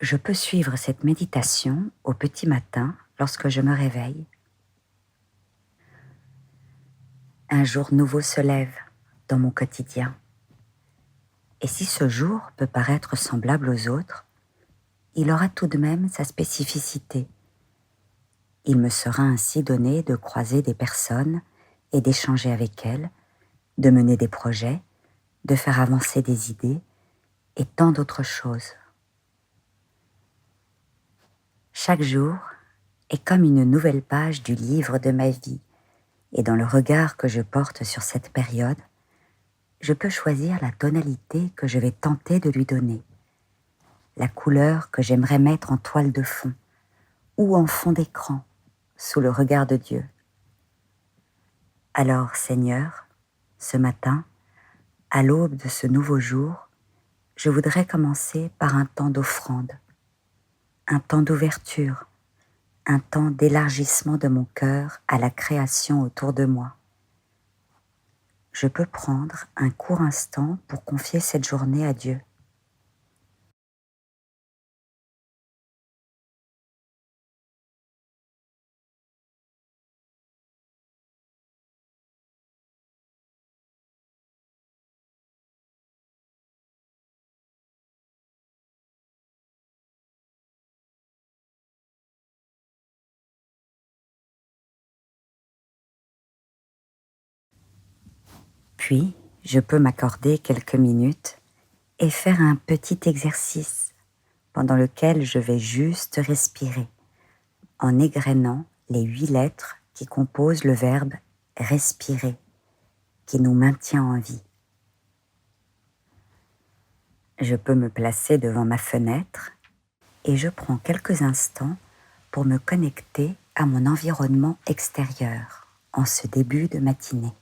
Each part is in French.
Je peux suivre cette méditation au petit matin lorsque je me réveille. Un jour nouveau se lève dans mon quotidien. Et si ce jour peut paraître semblable aux autres, il aura tout de même sa spécificité. Il me sera ainsi donné de croiser des personnes et d'échanger avec elles, de mener des projets, de faire avancer des idées et tant d'autres choses. Chaque jour est comme une nouvelle page du livre de ma vie, et dans le regard que je porte sur cette période, je peux choisir la tonalité que je vais tenter de lui donner, la couleur que j'aimerais mettre en toile de fond ou en fond d'écran, sous le regard de Dieu. Alors, Seigneur, ce matin, à l'aube de ce nouveau jour, je voudrais commencer par un temps d'offrande, un temps d'ouverture, un temps d'élargissement de mon cœur à la création autour de moi. Je peux prendre un court instant pour confier cette journée à Dieu. Puis, je peux m'accorder quelques minutes et faire un petit exercice pendant lequel je vais juste respirer en égrénant les 8 lettres qui composent le verbe respirer, qui nous maintient en vie. Je peux me placer devant ma fenêtre et je prends quelques instants pour me connecter à mon environnement extérieur en ce début de matinée.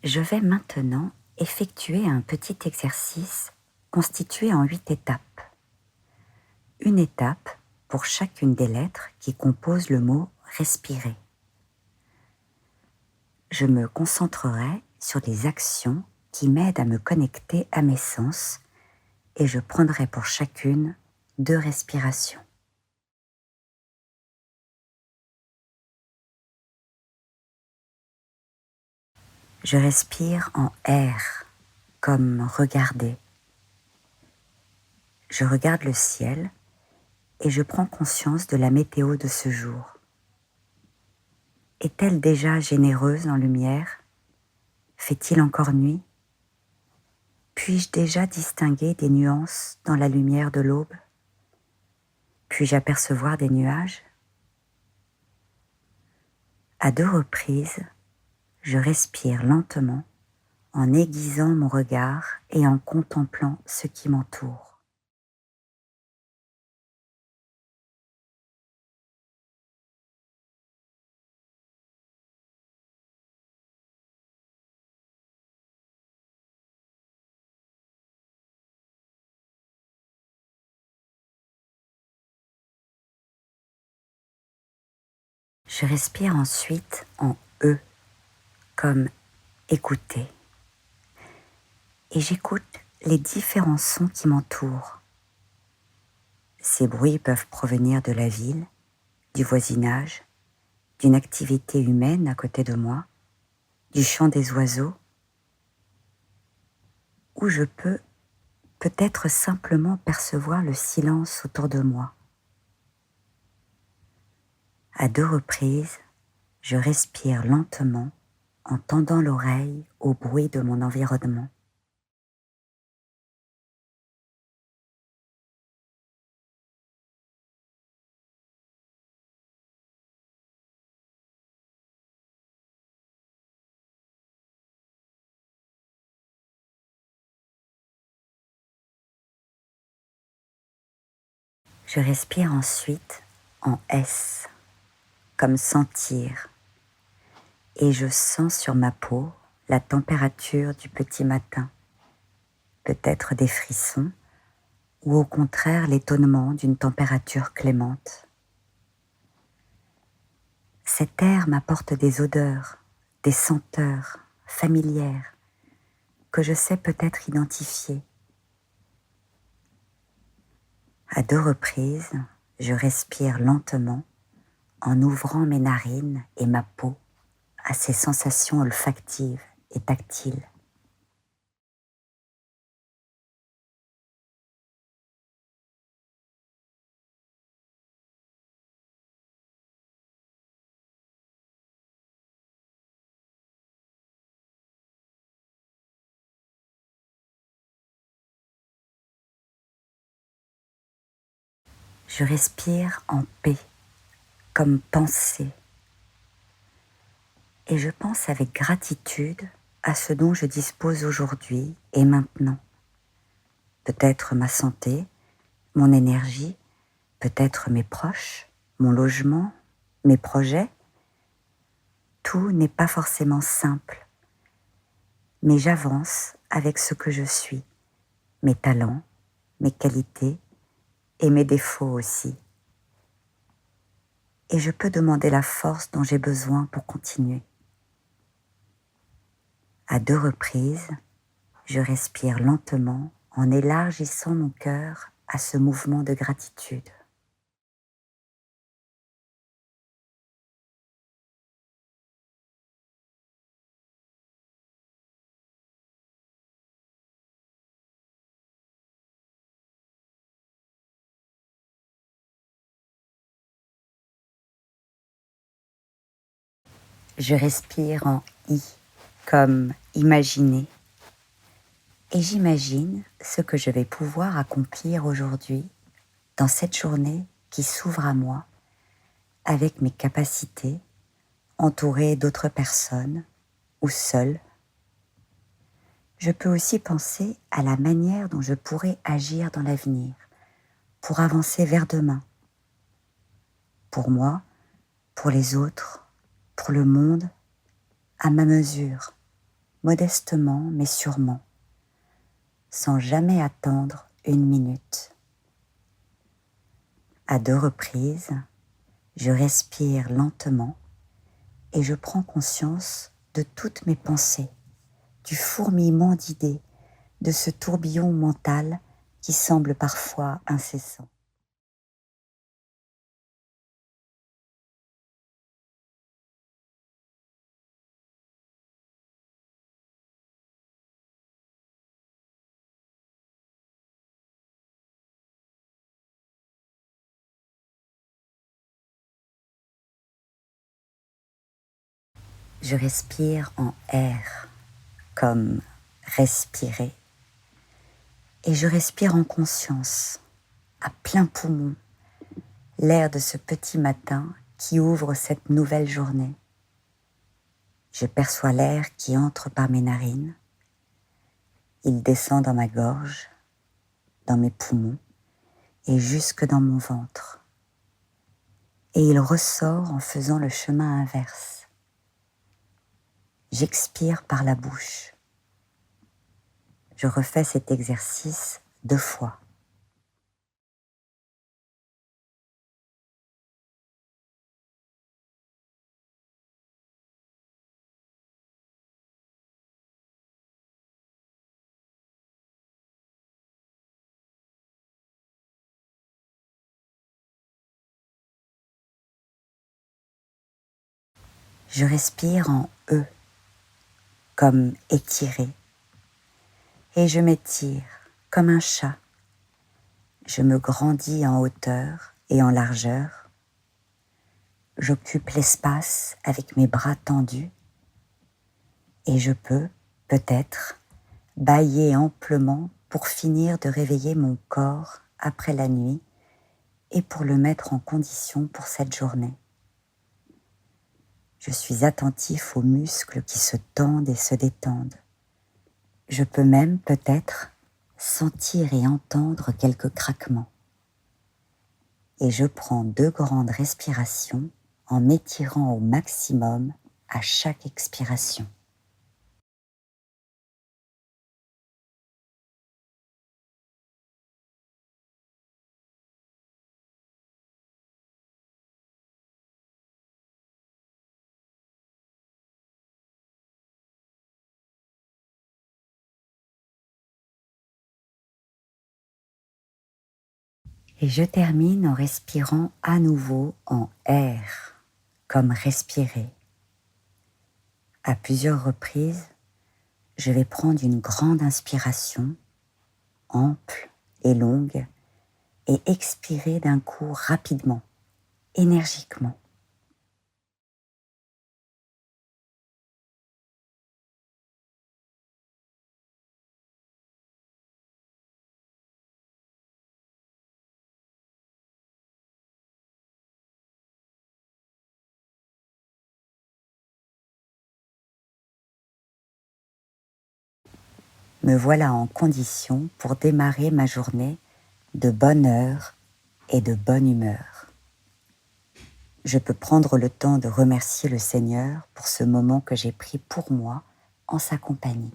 Je vais maintenant effectuer un petit exercice constitué en 8 étapes. Une étape pour chacune des lettres qui composent le mot « respirer ». Je me concentrerai sur les actions qui m'aident à me connecter à mes sens et je prendrai pour chacune 2 respirations. Je respire en R, comme regarder. Je regarde le ciel et je prends conscience de la météo de ce jour. Est-elle déjà généreuse en lumière? Fait-il encore nuit? Puis-je déjà distinguer des nuances dans la lumière de l'aube? Puis-je apercevoir des nuages? À 2 reprises, je respire lentement en aiguisant mon regard et en contemplant ce qui m'entoure. Je respire ensuite en E, comme écouter. Et j'écoute les différents sons qui m'entourent. Ces bruits peuvent provenir de la ville, du voisinage, d'une activité humaine à côté de moi, du chant des oiseaux, ou je peux peut-être simplement percevoir le silence autour de moi. À 2 reprises, je respire lentement en tendant l'oreille au bruit de mon environnement. Je respire ensuite en S, comme sentir, et je sens sur ma peau la température du petit matin, peut-être des frissons, ou au contraire l'étonnement d'une température clémente. Cet air m'apporte des odeurs, des senteurs familières que je sais peut-être identifier. À 2 reprises, je respire lentement en ouvrant mes narines et ma peau à ces sensations olfactives et tactiles. Je respire en paix, comme pensée, et je pense avec gratitude à ce dont je dispose aujourd'hui et maintenant. Peut-être ma santé, mon énergie, peut-être mes proches, mon logement, mes projets. Tout n'est pas forcément simple, mais j'avance avec ce que je suis, mes talents, mes qualités et mes défauts aussi. Et je peux demander la force dont j'ai besoin pour continuer. À 2 reprises, je respire lentement en élargissant mon cœur à ce mouvement de gratitude. Je respire en I, comme imaginer, et j'imagine ce que je vais pouvoir accomplir aujourd'hui dans cette journée qui s'ouvre à moi avec mes capacités, entourée d'autres personnes ou seule. Je peux aussi penser à la manière dont je pourrais agir dans l'avenir pour avancer vers demain, pour moi, pour les autres, pour le monde, à ma mesure, modestement mais sûrement, sans jamais attendre une minute. À 2 reprises, je respire lentement et je prends conscience de toutes mes pensées, du fourmillement d'idées, de ce tourbillon mental qui semble parfois incessant. Je respire en air, comme respirer, et je respire en conscience, à plein poumon, l'air de ce petit matin qui ouvre cette nouvelle journée. Je perçois l'air qui entre par mes narines, il descend dans ma gorge, dans mes poumons et jusque dans mon ventre. Et il ressort en faisant le chemin inverse. J'expire par la bouche. Je refais cet exercice 2 fois. Je respire en E, comme étirer, et je m'étire comme un chat. Je me grandis en hauteur et en largeur. J'occupe l'espace avec mes bras tendus et je peux, peut-être, bâiller amplement pour finir de réveiller mon corps après la nuit et pour le mettre en condition pour cette journée. Je suis attentif aux muscles qui se tendent et se détendent. Je peux même, peut-être, sentir et entendre quelques craquements. Et je prends 2 grandes respirations en m'étirant au maximum à chaque expiration. Et je termine en respirant à nouveau en air, comme respirer. À plusieurs reprises, je vais prendre une grande inspiration, ample et longue, et expirer d'un coup rapidement, énergiquement. Me voilà en condition pour démarrer ma journée de bonne heure et de bonne humeur. Je peux prendre le temps de remercier le Seigneur pour ce moment que j'ai pris pour moi en sa compagnie.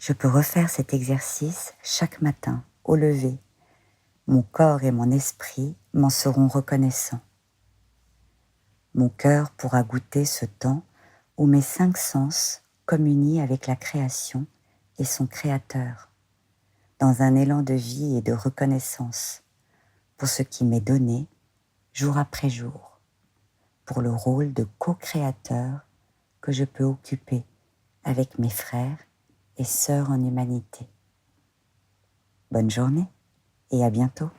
Je peux refaire cet exercice chaque matin, au lever. Mon corps et mon esprit m'en seront reconnaissants. Mon cœur pourra goûter ce temps où mes 5 sens communient avec la création et son créateur, dans un élan de vie et de reconnaissance pour ce qui m'est donné jour après jour, pour le rôle de co-créateur que je peux occuper avec mes frères et sœurs en humanité. Bonne journée et à bientôt.